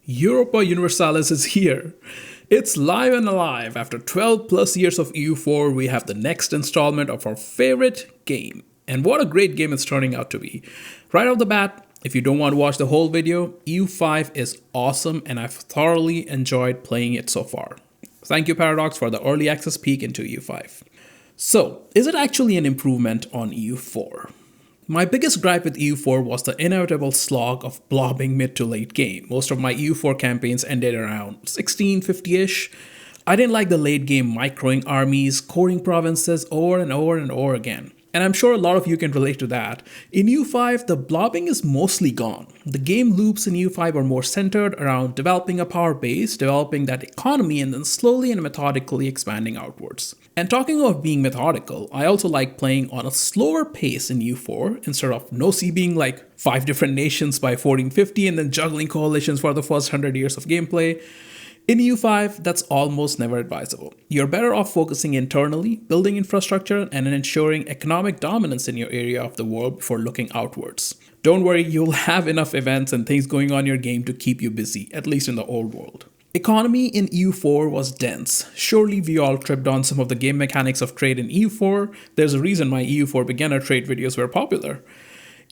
Europa Universalis is here. It's live and alive. After 12 plus years of EU4, we have the next installment of our favorite game. And what a great game it's turning out to be. Right off the bat, if you don't want to watch the whole video, EU5 is awesome and I've thoroughly enjoyed playing it so far. Thank you Paradox for the early access peek into EU5. So, is it actually an improvement on EU4? My biggest gripe with EU4 was the inevitable slog of blobbing mid to late game. Most of my EU4 campaigns ended around 1650-ish. I didn't like the late game microing armies, coring provinces over and over and over again. And I'm sure a lot of you can relate to that. In EU5, the blobbing is mostly gone. The game loops in EU5 are more centered around developing a power base, developing that economy, and then slowly and methodically expanding outwards. And talking of being methodical, I also like playing on a slower pace in EU4 instead of NOC being like 5 different nations by 1450 and then juggling coalitions for the first 100 years of gameplay. In EU5, that's almost never advisable. You're better off focusing internally, building infrastructure, and ensuring economic dominance in your area of the world before looking outwards. Don't worry, you'll have enough events and things going on in your game to keep you busy, at least in the old world. Economy in EU4 was dense. Surely we all tripped on some of the game mechanics of trade in EU4. There's a reason my EU4 beginner trade videos were popular.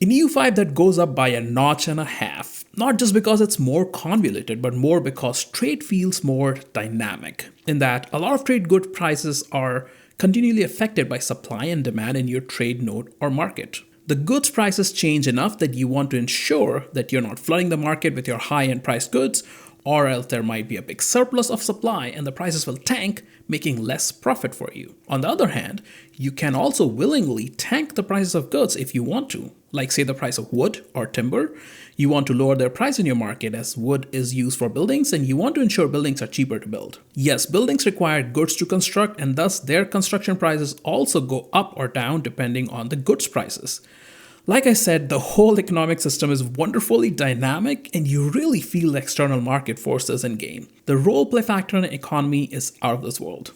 In EU5 that goes up by a notch and a half, not just because it's more convoluted, but more because trade feels more dynamic, in that a lot of trade good prices are continually affected by supply and demand in your trade node or market. The goods prices change enough that you want to ensure that you're not flooding the market with your high-end priced goods, or else there might be a big surplus of supply and the prices will tank, making less profit for you. On the other hand, you can also willingly tank the prices of goods if you want to, like say the price of wood or timber. You want to lower their price in your market as wood is used for buildings and you want to ensure buildings are cheaper to build. Yes, buildings require goods to construct and thus their construction prices also go up or down depending on the goods prices. Like I said, the whole economic system is wonderfully dynamic and you really feel the external market forces in game. The roleplay factor in the economy is out of this world.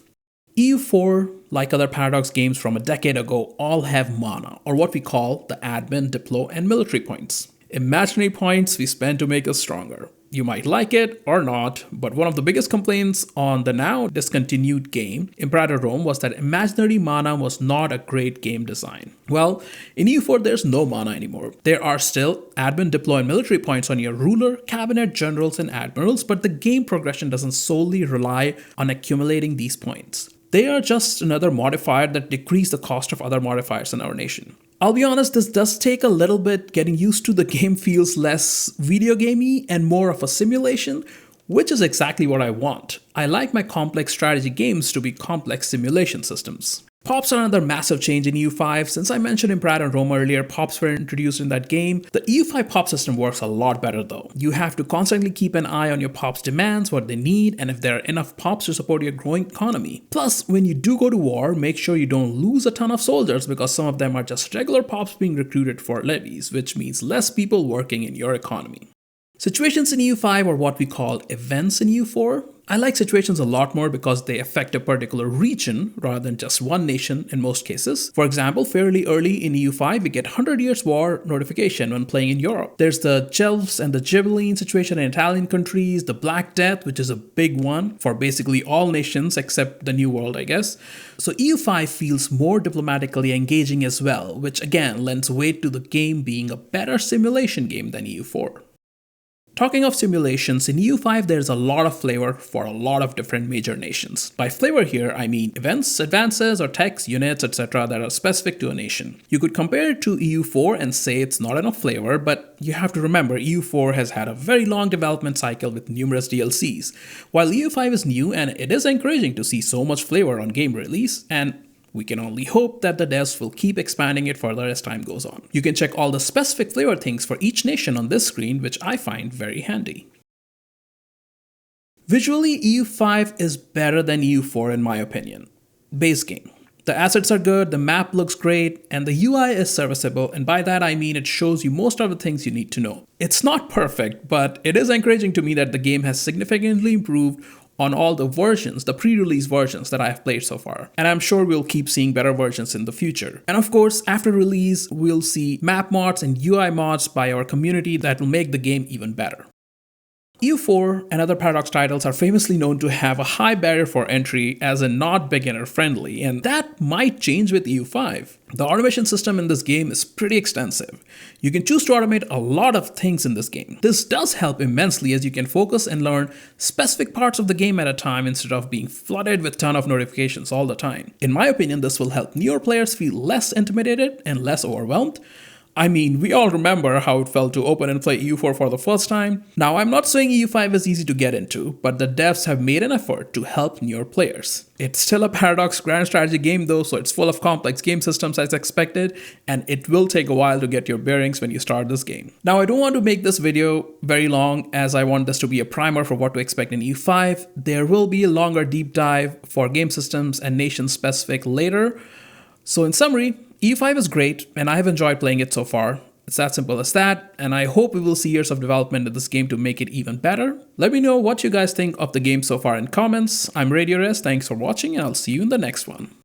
EU4, like other Paradox games from a decade ago, all have mana, or what we call the admin, diplo, and military points. Imaginary points we spend to make us stronger. You might like it or not, but one of the biggest complaints on the now discontinued game, Imperator Rome, was that imaginary mana was not a great game design. Well, in EU4 there's no mana anymore. There are still admin, diplo, and military points on your ruler, cabinet, generals, and admirals, but the game progression doesn't solely rely on accumulating these points. They are just another modifier that decrease the cost of other modifiers in our nation. I'll be honest, this does take a little bit getting used to. The game feels less video gamey and more of a simulation, which is exactly what I want. I like my complex strategy games to be complex simulation systems. Pops are another massive change in EU5. Since I mentioned Imperator and Rome earlier, pops were introduced in that game. The EU5 pop system works a lot better though. You have to constantly keep an eye on your pops' demands, what they need, and if there are enough pops to support your growing economy. Plus, when you do go to war, make sure you don't lose a ton of soldiers because some of them are just regular pops being recruited for levies, which means less people working in your economy. Situations in EU5 are what we call events in EU4. I like situations a lot more because they affect a particular region rather than just one nation in most cases. For example, fairly early in EU5, we get 100 Years War notification when playing in Europe. There's the Guelphs and the Ghibelline situation in Italian countries, the Black Death, which is a big one for basically all nations except the New World, I guess. So EU5 feels more diplomatically engaging as well, which again lends weight to the game being a better simulation game than EU4. Talking of simulations, in EU5 there's a lot of flavor for a lot of different major nations. By flavor here, I mean events, advances, or techs, units, etc. that are specific to a nation. You could compare it to EU4 and say it's not enough flavor, but you have to remember EU4 has had a very long development cycle with numerous DLCs. While EU5 is new and it is encouraging to see so much flavor on game release, and we can only hope that the devs will keep expanding it further as time goes on. You can check all the specific flavor things for each nation on this screen, which I find very handy. Visually, EU5 is better than EU4 in my opinion. Base game. The assets are good, the map looks great, and the UI is serviceable, and by that I mean it shows you most of the things you need to know. It's not perfect, but it is encouraging to me that the game has significantly improved on all the versions, the pre-release versions that I have played so far. And I'm sure we'll keep seeing better versions in the future. And of course, after release, we'll see map mods and UI mods by our community that will make the game even better. EU4 and other Paradox titles are famously known to have a high barrier for entry, as in not beginner friendly, and that might change with EU5. The automation system in this game is pretty extensive. You can choose to automate a lot of things in this game. This does help immensely, as you can focus and learn specific parts of the game at a time instead of being flooded with a ton of notifications all the time. In my opinion, this will help newer players feel less intimidated and less overwhelmed. I mean, we all remember how it felt to open and play EU4 for the first time. Now, I'm not saying EU5 is easy to get into, but the devs have made an effort to help newer players. It's still a Paradox grand strategy game though, so it's full of complex game systems as expected, and it will take a while to get your bearings when you start this game. Now, I don't want to make this video very long, as I want this to be a primer for what to expect in EU5. There will be a longer deep dive for game systems and nation specific later. So in summary, EU5 is great, and I have enjoyed playing it so far. It's that simple as that, and I hope we will see years of development in this game to make it even better. Let me know what you guys think of the game so far in comments. I'm Radio Rez, thanks for watching, and I'll see you in the next one.